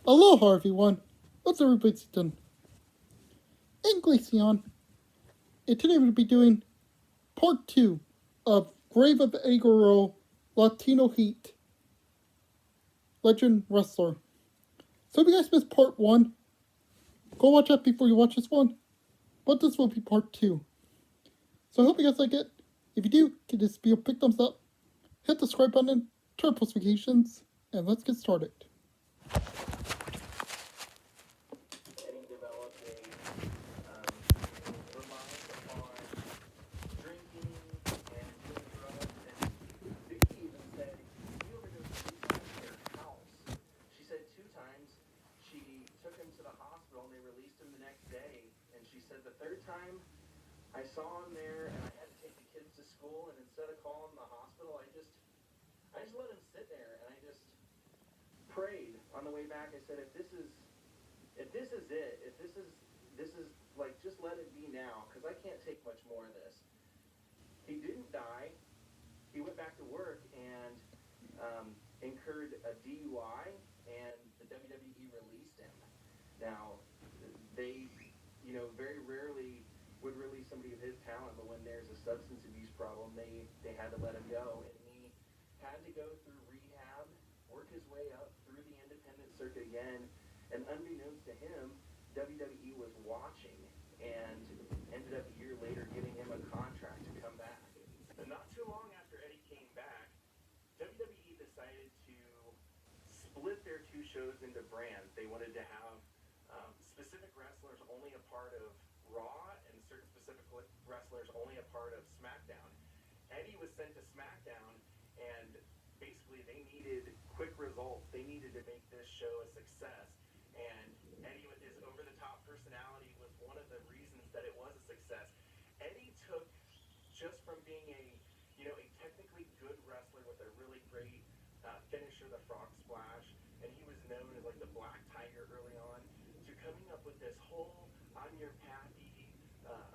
Aloha everyone, what's everybody's done? Inglesion, and today we'll be doing part 2 of Grave of Eddie Guerrero, Latino Heat, Legend Wrestler. So if you guys missed part 1, go watch that before you watch this one, but this will be part 2. So I hope you guys like it. If you do, give this video a big thumbs up, hit the subscribe button, turn post notifications, and let's get started. I saw him there, and I had to take the kids to school, and instead of calling the hospital, I just let him sit there, and I just prayed on the way back. I said, if this is it, if this is like, just let it be now, because I can't take much more of this. He didn't die. He went back to work and incurred a DUI, and the WWE released him. Now, they, very rarely would release somebody of his talent, but when there's a substance abuse problem, they had to let him go, and he had to go through rehab, work his way up through the independent circuit again, and unbeknownst to him, WWE was watching, and ended up a year later giving him a contract to come back. And not too long after Eddie came back, WWE decided to split their two shows into brands. They wanted to have specific wrestlers only a part of Raw, and certain specific wrestlers only a part of SmackDown. Eddie was sent to SmackDown, and basically they needed quick results. They needed to make this show a success. And Eddie, with his over-the-top personality, was one of the reasons that it was a success. Eddie took, just from being a technically good wrestler with a really great finisher, the frog splash, and he was known as like the Black Tiger early on, to coming up with this whole I'm your pappy,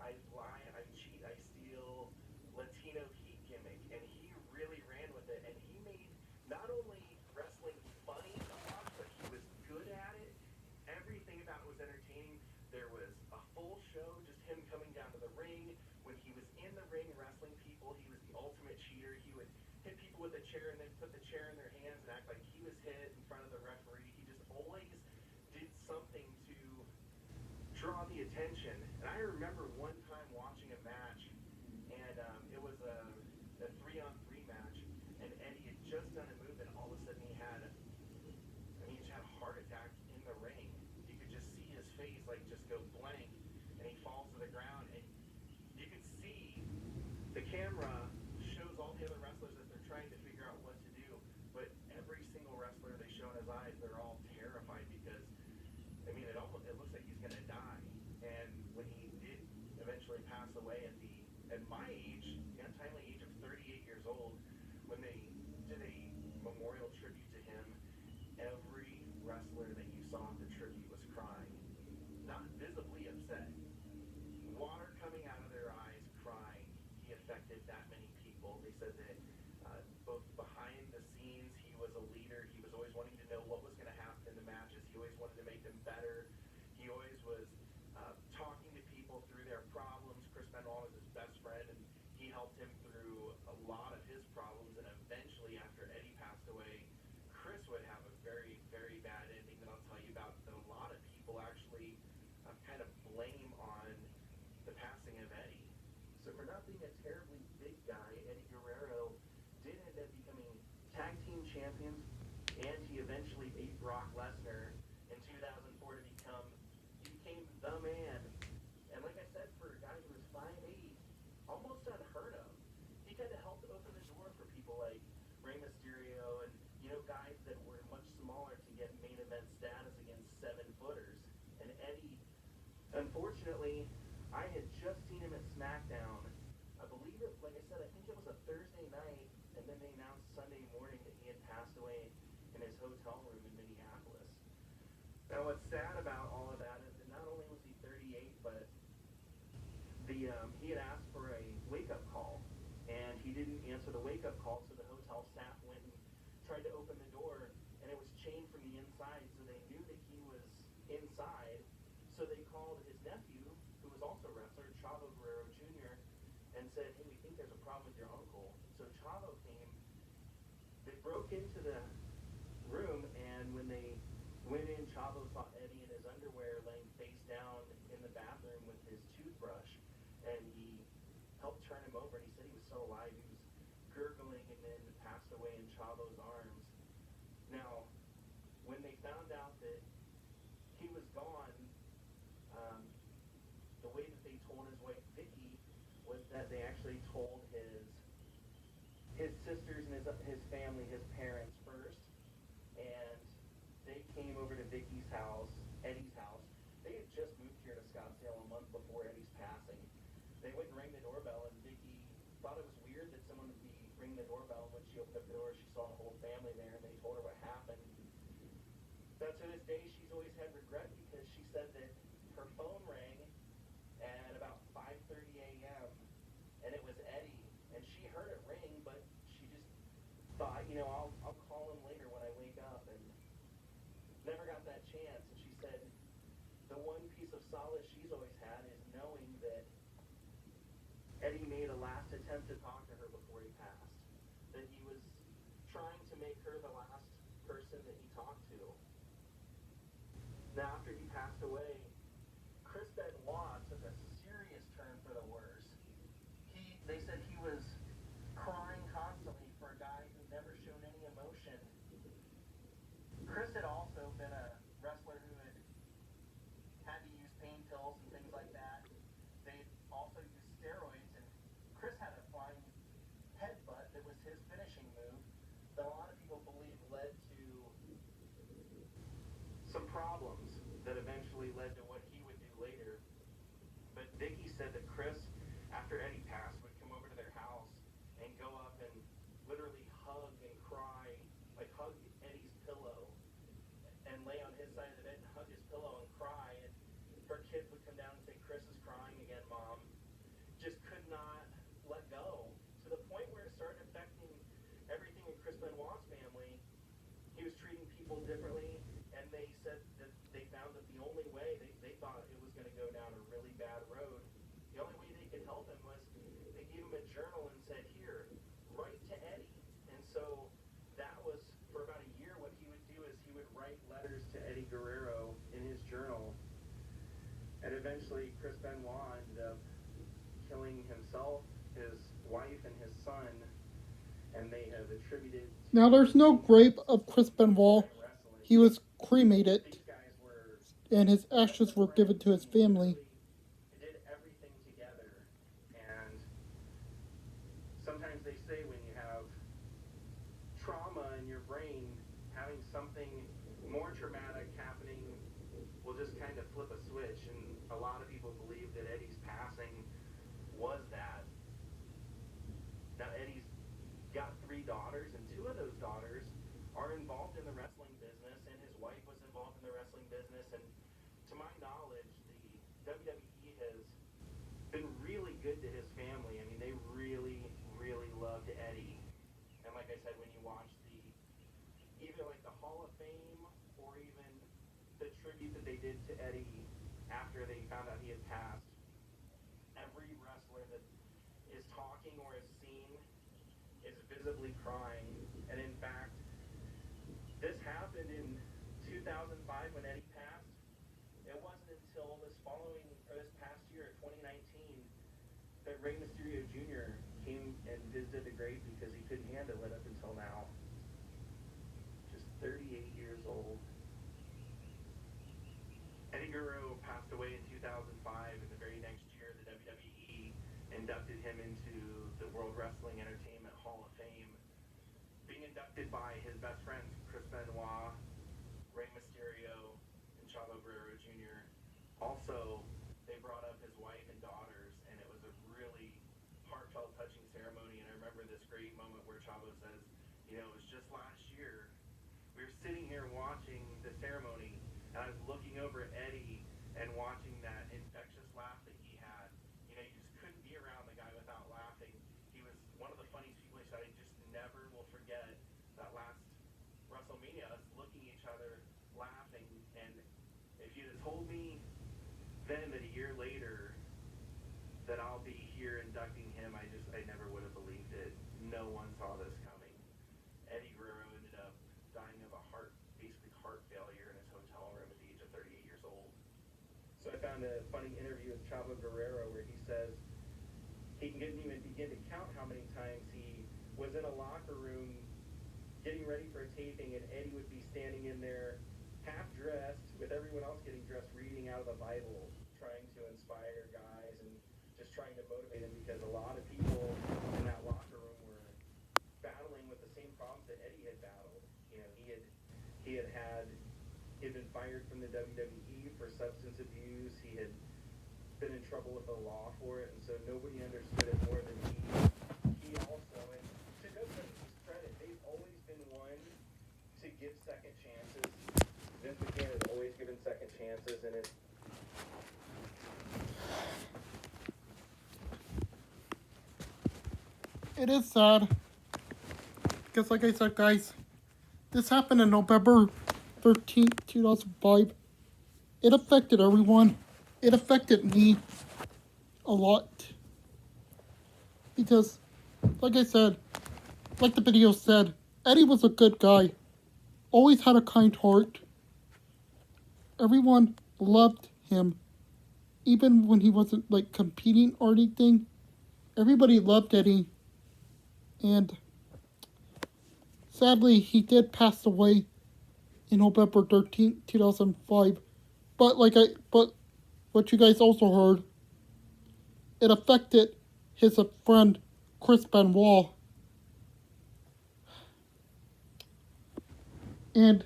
I lie, I cheat, I steal, Latino heat gimmick, and he really ran with it, and he made not only wrestling funny to watch, but he was good at it. Everything about it was entertaining. There was a full show, just him coming down to the ring. When he was in the ring wrestling people, he was the ultimate cheater. He would hit people with a chair and then put the chair in their hands and act like he was hit in front of the referee. He just always did something to draw the attention. And I remember one time watching a match, and it was a 3-on-3 match, and Eddie had just done a move, and all of a sudden he just had a heart attack in the ring. You could just see his face just go blank, and he falls to the ground, and you could see the camera shows all the other wrestlers that they're trying to figure out what to do, but every single wrestler they show in his eyes, they're all terrified, because it looks like he's going to die. And when he did eventually pass away at my age, untimely age of 38 years old, when they did a memorial tribute to him, every wrestler that you saw at the tribute was crying. Not visibly upset. Water coming out of their eyes, crying. He affected that many people. They said that both behind the scenes, he was a leader. He was always wanting to know what was going to happen in the matches. He always wanted to make them better. He always was talking to people through their problems. Chris Benoit was his best friend, and he helped him through a lot of his problems. And eventually, after Eddie passed away, Chris would have a very, very bad ending that I'll tell you about, that a lot of people actually kind of blame on the passing of Eddie. So for not being a terribly big guy, Eddie Guerrero did end up becoming tag team champions, and he eventually beat Brock Lesnar in 2004 to became the man. And like I said, for a guy who was 5'8", almost unheard of, he kind of helped open the door for people like Rey Mysterio and guys that were much smaller to get main event status against 7-footers. And Eddie, unfortunately, I had just seen him at SmackDown. I believe it, like I said, I think it was a Thursday night, and then they announced Sunday morning that he had passed away in his hotel room in Minneapolis. Now, what's sad about all of that is that not only was he 38, but he had asked for a wake-up call, and he didn't answer the wake-up call, so the hotel staff went and tried to open the door, and it was chained from the inside, so they knew that he broke into the room, and when they went in, Chavo saw Eddie in his underwear laying face down in the bathroom with his toothbrush, and he helped turn him over, and he said he was still alive. He was gurgling and then passed away in Chavo's arms. Now, when they found out that he was gone, um, the way that they told his wife Vicky was that they actually told his sisters and his family, his parents first, and they came over to Vicky's house, Eddie's house. They had just moved here to Scottsdale a month before Eddie's passing. They went and rang the doorbell, and Vicky thought it was weird that someone would be ringing the doorbell. When she opened up the door, she saw the whole family there, and they told her what happened. But to this day, she's always had regret because she said that her phone rang at about 5:30 a.m. and it was Eddie, and she heard it ring, but she just thought, I'll call him later when I wake up, and never got that chance. And she said the one piece of solace she's always had is knowing that Eddie made a last attempt to talk to her before he passed, that he was trying to make her the last person that he talked to. Now, after he passed away, Chris Benoit took a serious turn for the worse. They said he was crying constantly for a guy who never showed any emotion. Chris had also been a wrestler who had to use pain pills and things like that. They also used steroids, and Chris had a flying headbutt that was his finishing move that a lot of people believe led to some problems that eventually led to what he would do later. But Vicky said that Chris, after Eddie passed, would come over to their house and go up and literally hug and cry, like hug Eddie's pillow and lay on his side of the bed and hug his pillow and cry. And her kids would come down and say, "Chris is crying again, Mom." Just could not let go, to the point where it started affecting everything in Chris Benoit's family. He was treating people differently, and they said that they found that the only way they thought it was going to go down a really bad road, the only way they could help him was they gave him a journal and said, "Here, write to Eddie." And so that was, for about a year, what he would do is he would write letters to Eddie Guerrero in his journal. And eventually Chris Benoit ended up killing himself, his wife, and his son, and they have attributed... Now, there's no grave of Chris Benoit. He was cremated, and his ashes were given to his family. Did everything together, and sometimes they say when you have trauma in your brain, having something more traumatic happening will just kind of flip a switch, and a lot of people believe that Eddie's passing was that. Now, Eddie's got 3 daughters, and 2 of those daughters are involved in the wrestling business, and his wife was involved in the wrestling business, and to my knowledge, the WWE has been really good to his family. I mean, they really, really loved Eddie. And like I said, when you watch either like the Hall of Fame or even the tribute that they did to Eddie after they found out he had passed, every wrestler that is talking or is seen is visibly crying. And in fact, this happened in 2005 when Eddie passed. It wasn't until this past year, 2019, that Rey Mysterio Jr. came and visited the grave because he couldn't handle it up until now. Just 38 years old. Eddie Guerrero passed away in 2005, and the very next year, the WWE inducted him into the World Wrestling Entertainment Hall of Fame, being inducted by his best friends, Chris Benoit, Rey Mysterio, and Chavo Guerrero Jr. Also, they brought up his wife and daughters, and it was a really heartfelt, touching ceremony. And I remember this great moment where Chavo says, it was just last year, we were sitting here watching the ceremony, and I was looking over at Eddie and watching that infectious laugh that he had. You just couldn't be around the guy without laughing. He was one of the funniest people. He said, I just never will forget that last WrestleMania, us looking at each other, laughing. And if you'd have told me then that a year later that I'll be here inducting him, I never would have believed it. No one saw this coming. Eddie Guerrero found a funny interview with Chavo Guerrero where he says he couldn't even begin to count how many times he was in a locker room getting ready for a taping, and Eddie would be standing in there half dressed with everyone else getting dressed, reading out of the Bible, trying to inspire guys and just trying to motivate them, because a lot of people in that locker room were battling with the same problems that Eddie had battled. You know, he had been fired from the WWE for substance abuse. He had been in trouble with the law for it, and so nobody understood it more than he. He also, and to WWE's credit, they've always been one to give second chances. Vince McMahon has always given second chances, and it is sad. Because like I said, guys, this happened in November 13th, 2005. It affected everyone. It affected me a lot. Because, like I said, like the video said, Eddie was a good guy. Always had a kind heart. Everyone loved him. Even when he wasn't, like, competing or anything. Everybody loved Eddie. And sadly, he did pass away in November 13th, 2005. But what you guys also heard, it affected his friend Chris Benoit. And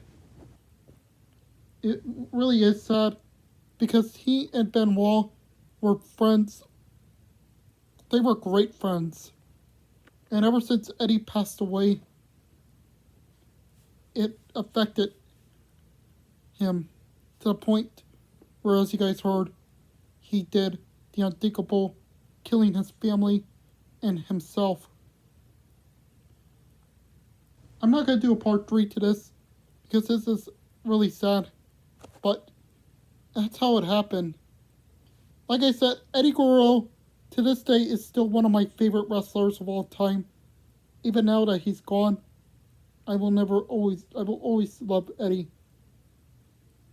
it really is sad because he and Benoit were friends. They were great friends. And ever since Eddie passed away, it affected him to the point where, as you guys heard, he did the unthinkable, killing his family and himself. I'm not going to do a part 3 to this because this is really sad, but that's how it happened. Like I said, Eddie Guerrero to this day is still one of my favorite wrestlers of all time. Even now that he's gone, I will always love Eddie.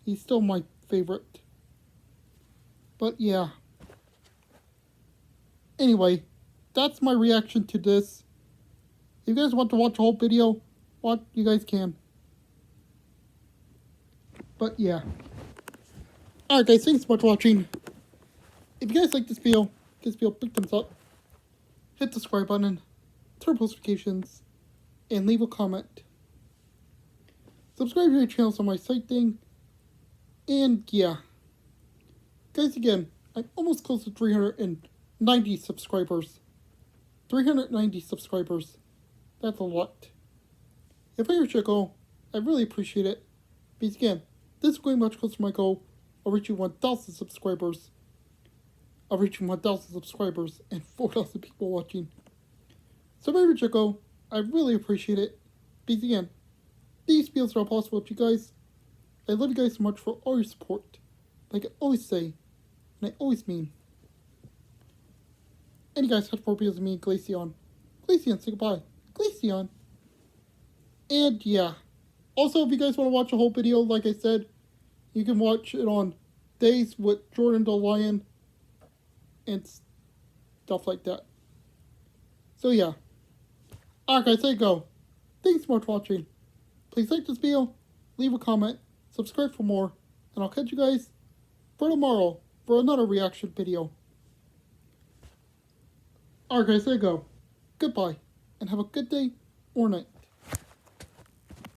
He's still my favorite. But yeah. Anyway, that's my reaction to this. If you guys want to watch the whole video, you guys can. But yeah. Alright guys, thanks so much for watching. If you guys like this video, give this video a big thumbs up. Hit the subscribe button, turn notifications, and leave a comment. Subscribe to your channel so my site thing. And yeah. Guys, again, I'm almost close to 390 subscribers. 390 subscribers. That's a lot. If I reach your goal, I really appreciate it. Because again, this is going much closer to my goal of reaching 1,000 subscribers. Of reaching 1,000 subscribers and 4,000 people watching. So if I reach your goal, I really appreciate it. Because again, these videos are all possible with you guys. I love you guys so much for all your support. Like I always say, and I always mean. And you guys had 4 videos of me and Glaceon. Glaceon, say goodbye. Glaceon. And yeah. Also, if you guys want to watch a whole video, like I said, you can watch it on Days with Jordan the Lion and stuff like that. So yeah. Alright guys, there you go. Thanks so much for watching. Please like this video, leave a comment, subscribe for more, and I'll catch you guys for tomorrow for another reaction video. Alright guys, there you go. Goodbye, and have a good day or night.